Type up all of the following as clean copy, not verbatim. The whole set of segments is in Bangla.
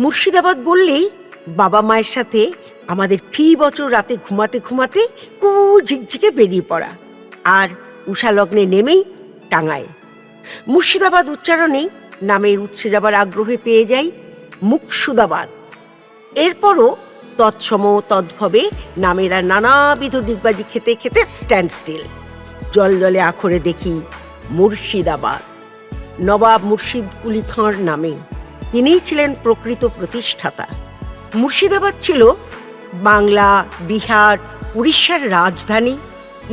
মুর্শিদাবাদ বললেই বাবা মায়ের সাথে আমাদের ফি বছর রাতে ঘুমাতে ঘুমাতে ঝিকঝিকে বেরিয়ে পড়া, আর উষালগ্নে নেমেই টাঙ্গায়। মুর্শিদাবাদ উচ্চারণেই নামের উৎসে যাবার আগ্রহে পেয়ে যাই মুকসুদাবাদ। এরপরও তৎসম তদ্ভবে নামের আর নানাবিধ ডিগবাজি খেতে খেতে স্ট্যান্ড স্টিল। জল জলে আখরে দেখি মুর্শিদাবাদ, নবাব মুর্শিদ কুলি খাঁর নামে। তিনিই ছিলেন প্রকৃত প্রতিষ্ঠাতা। মুর্শিদাবাদ ছিল বাংলা, বিহার, উড়িষ্যার রাজধানী,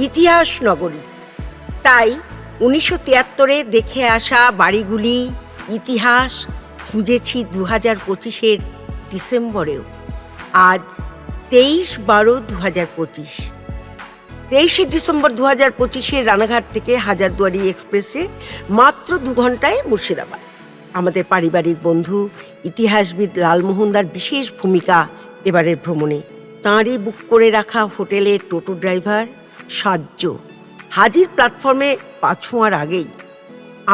ইতিহাস নগরী। তাই 1973-এ দেখে আসা বাড়িগুলি, ইতিহাস খুঁজেছি 2025-এর ডিসেম্বরেও। আজ 23/12/2025। 23শে ডিসেম্বর 2025-এ রানাঘাট থেকে হাজারদুয়ারি এক্সপ্রেসে মাত্র 2 ঘন্টায় মুর্শিদাবাদ। আমাদের পারিবারিক বন্ধু ইতিহাসবিদ লালমোহনদার বিশেষ ভূমিকা এবারের ভ্রমণে। তাঁরই বুক করে রাখা হোটেলের টোটো ড্রাইভার সাজ্য হাজির প্ল্যাটফর্মে পা ছোঁয়ার আগেই।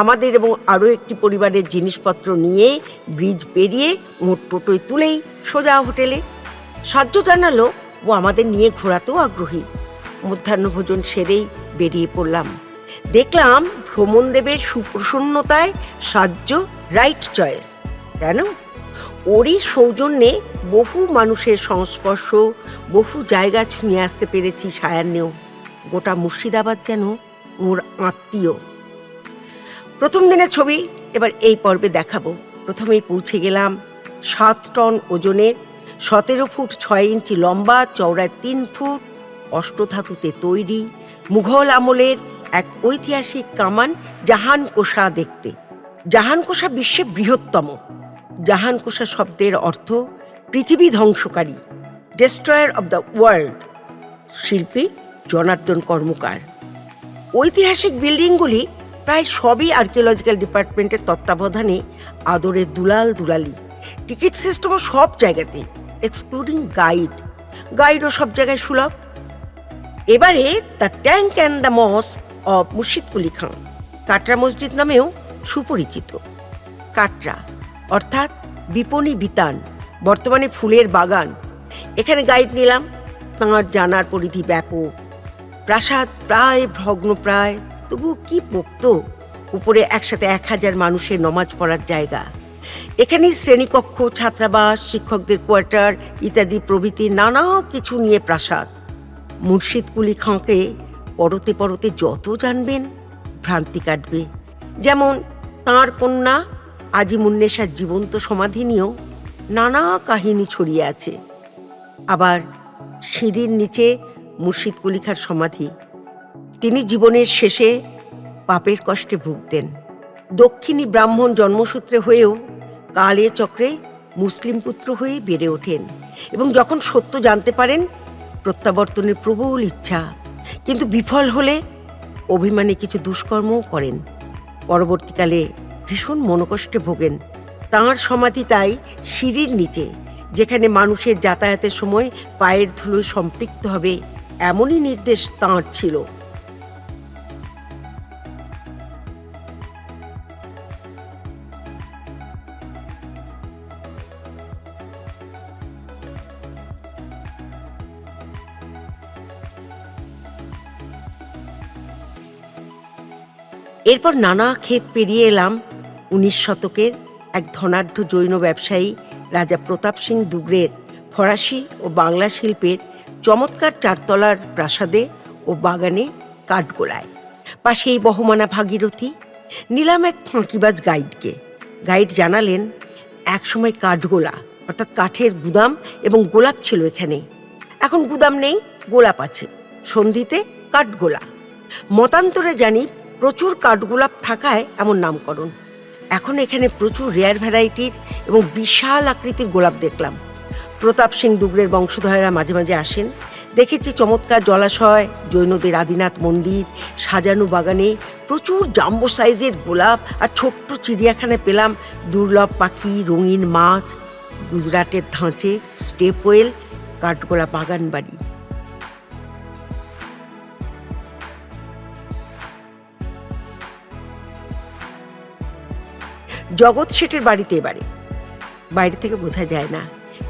আমাদের এবং আরও একটি পরিবারের জিনিসপত্র নিয়ে ব্রিজ পেরিয়ে মোট টোটোয় তুলেই সোজা হোটেলে। সাজ্য জানালো ও আমাদের নিয়ে ঘোরাতেও আগ্রহী। মধ্যাহ্নভোজন সেরেই বেরিয়ে পড়লাম। দেখলাম ভ্রমণদেবের সুপ্রসন্নতায় সাজ্য রাইট চয়েস। কেন? ওরই সৌজন্যে বহু মানুষের সংস্পর্শ, বহু জায়গা ছুঁয়ে আসতে পেরেছি সায়ান্নেও। গোটা মুর্শিদাবাদ যেন ওর আত্মীয়। প্রথম দিনের ছবি এবার এই পর্বে দেখাবো। প্রথমেই পৌঁছে গেলাম 7 টন ওজনের, 17 ফুট 6 ইঞ্চি লম্বা, চওড়ায় 3 ফুট, অষ্টধাতুতে তৈরি মুঘল আমলের এক ঐতিহাসিক কামান জাহানকোষা দেখতে। জাহানকোষা বিশ্বে বৃহত্তম। জাহানকোষা শব্দের অর্থ পৃথিবী ধ্বংসকারী, ডেস্ট্রয়ার অব দ্য ওয়ার্ল্ড। শিল্পী জনার্দন কর্মকার। ঐতিহাসিক বিল্ডিংগুলি প্রায় সবই আর্কিওলজিক্যাল ডিপার্টমেন্টের তত্ত্বাবধানে আদরের দুলাল দুলালি। টিকিট সিস্টেমও সব জায়গাতেই, এক্সক্লুডিং গাইডও সব জায়গায় সুলভ। এবারে the tank and the mosque of Murshid Quli Khan, Katra মসজিদ নামেও সুপরিচিত। কাটরা অর্থাৎ বিপণী বিতান, বর্তমানে ফুলের বাগান। এখানে গাইড নিলাম। তাঁর জানার পরিধি ব্যাপক। প্রাসাদ প্রায় ভগ্নপ্রায়, তবু কি পোক্ত। উপরে একসাথে 1000 মানুষের নমাজ পড়ার জায়গা। এখানেই শ্রেণীকক্ষ, ছাত্রাবাস, শিক্ষকদের কোয়ার্টার ইত্যাদি প্রভৃতি নানা কিছু নিয়ে প্রাসাদ। মুর্শিদ কুলি খাঁকে পরতে পরতে যত জানবেন ভ্রান্তি কাটবে। যেমন তাঁর কন্যা আজিমুন্নেসার জীবন্ত সমাধি নিয়েও নানা কাহিনী ছড়িয়ে আছে। আবার সিঁড়ির নিচে মুর্শিদ কুলি খাঁর সমাধি। তিনি জীবনের শেষে পাপের কষ্টে ভুগতেন। দক্ষিণী ব্রাহ্মণ জন্মসূত্রে হয়েও কালে চক্রে মুসলিম পুত্র হয়ে বেড়ে ওঠেন এবং যখন সত্য জানতে পারেন প্রত্যাবর্তনের প্রবল ইচ্ছা, কিন্তু বিফল হলে অভিমানে কিছু দুষ্কর্মও করেন। পরবর্তীকালে ভীষণ মনোকষ্টে ভোগেন। তাঁর সমাধি তাই সিঁড়ির নিচে, যেখানে মানুষের যাতায়াতের সময় পায়ের ধুলোয় সম্পৃক্ত হবে এমনই নির্দেশ তাঁর ছিল। এরপর নানা ক্ষেত পেরিয়ে এলাম 19 শতকের এক ধনাঢ্য জৈন ব্যবসায়ী রাজা প্রতাপ সিং দুগরের ফরাসি ও বাংলা শিল্পের চমৎকার 4 তলার প্রাসাদে ও বাগানে কাঠগোলায়। পাশেই বহমানা ভাগীরথী। নিলাম এক ফাঁকিবাজ গাইডকে। গাইড জানালেন একসময় কাঠগোলা অর্থাৎ কাঠের গুদাম এবং গোলাপ ছিল এখানে। এখন গুদাম নেই, গোলাপ আছে। সন্ধিতে কাঠগোলা। মতান্তরে জানি প্রচুর কাঠগোলাপ থাকায় এমন নামকরণ। এখন এখানে প্রচুর রেয়ার ভ্যারাইটির এবং বিশাল আকৃতির গোলাপ দেখলাম। প্রতাপ সিং দুগরের বংশধরেরা মাঝে মাঝে আসেন। দেখেছি চমৎকার জলাশয়, জৈনদের আদিনাথ মন্দির, সাজানো বাগানে প্রচুর জাম্বো সাইজের গোলাপ, আর ছোট্ট চিড়িয়াখানায় পেলাম দুর্লভ পাখি, রঙিন মাছ। গুজরাটের ধাঁচে স্টেপওয়েল, কাঠগোলা বাগান বাড়ি। জগৎ শেঠের বাড়িতে এবারে। বাইরে থেকে বোঝা যায় না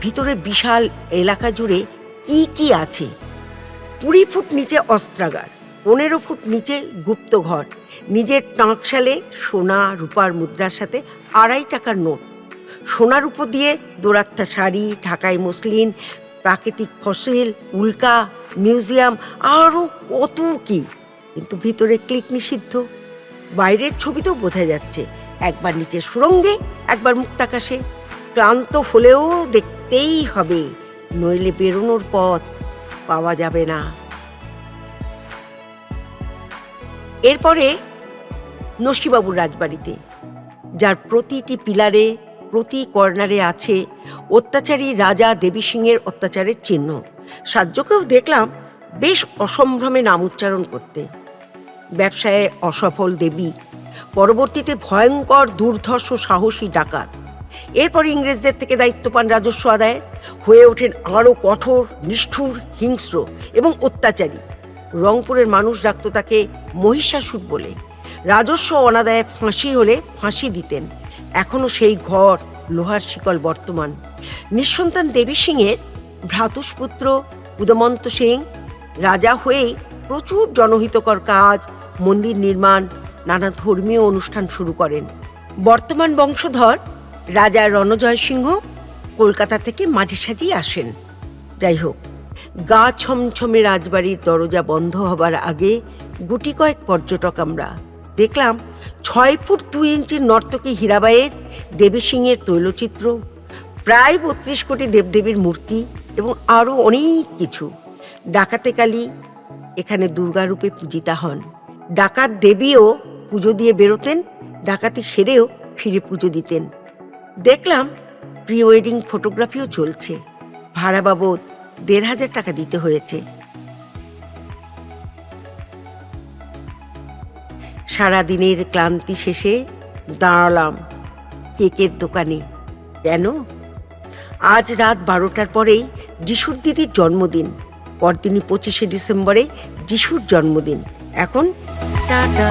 ভিতরে বিশাল এলাকা জুড়ে কি কি আছে। 20 ফুট নিচে অস্ত্রাগার, 15 ফুট নিচে গুপ্তঘর, নিজের টাঁকশালে সোনা রূপার মুদ্রার সাথে 2.5 টাকার নোট, সোনার উপর দিয়ে দোরাত্তা শাড়ি, ঢাকাই মসলিন, প্রাকৃতিক ফসিল, উল্কা, মিউজিয়াম, আরও কত কি। কিন্তু ভিতরে ক্লিক নিষিদ্ধ। বাইরের ছবিতেও বোঝা যাচ্ছে একবার নিচে সুড়ঙ্গে, একবার মুক্তাকাশে। ক্লান্ত হলেও দেখতেই হবে, নইলে বেরোনোর পথ পাওয়া যাবে না। এরপরে নসিবাবুর রাজবাড়িতে, যার প্রতিটি পিলারে, প্রতি কর্নারে আছে অত্যাচারী রাজা দেবী সিংহের অত্যাচারের চিহ্ন। সাহায্যকেও দেখলাম বেশ অসম্ভ্রমে নাম উচ্চারণ করতে। ব্যবসায়ে অসফল দেবী, পরবর্তীতে ভয়ঙ্কর দুর্ধর্ষ সাহসী ডাকাত। এরপর ইংরেজদের থেকে দায়িত্ব পান রাজস্ব আদায়ে, হয়ে ওঠেন আরও কঠোর, নিষ্ঠুর, হিংস্র এবং অত্যাচারী। রংপুরের মানুষ ডাকত তাকে মহিষাসুর বলে। রাজস্ব অনাদায়ে ফাঁসি হলে ফাঁসি দিতেন। এখনও সেই ঘর, লোহার শিকল বর্তমান। নিঃসন্তান দেবী সিংহের ভ্রাতুষ্পুত্র উদমন্ত সিং রাজা হয়েই প্রচুর জনহিতকর কাজ, মন্দির নির্মাণ, নানা ধর্মীয় অনুষ্ঠান শুরু করেন। বর্তমান বংশধর রাজা রণজয় সিংহ কলকাতা থেকে মাঝে সাঝেই আসেন। যাই হোক, গা ছমছমে রাজবাড়ির দরজা বন্ধ হবার আগে গুটি কয়েক পর্যটক আমরা দেখলাম 6 ফুট 2 ইঞ্চির নর্তকী হীরাবাইয়ের দেবী সিংহের তৈলচিত্র, প্রায় 32 কোটি দেবদেবীর মূর্তি এবং আরও অনেক কিছু। ডাকাতে কালী এখানে দুর্গারূপে পূজিতা হন। ডাকাত দেবীও পুজো দিয়ে বেরোতেন, ডাকাতি সেরেও ফিরে পুজো দিতেন। দেখলাম প্রি ওয়েডিং ফটোগ্রাফিও চলছে। ভাড়া বাবদ 1,500 টাকা দিতে হয়েছে। সারাদিনের ক্লান্তি শেষে দাঁড়ালাম কেকের দোকানে। কেন? আজ রাত 12টার পরেই যিশুর দিদির জন্মদিন। পরদিনই 25শে ডিসেম্বরে যিশুর জন্মদিন। এখন টাটা।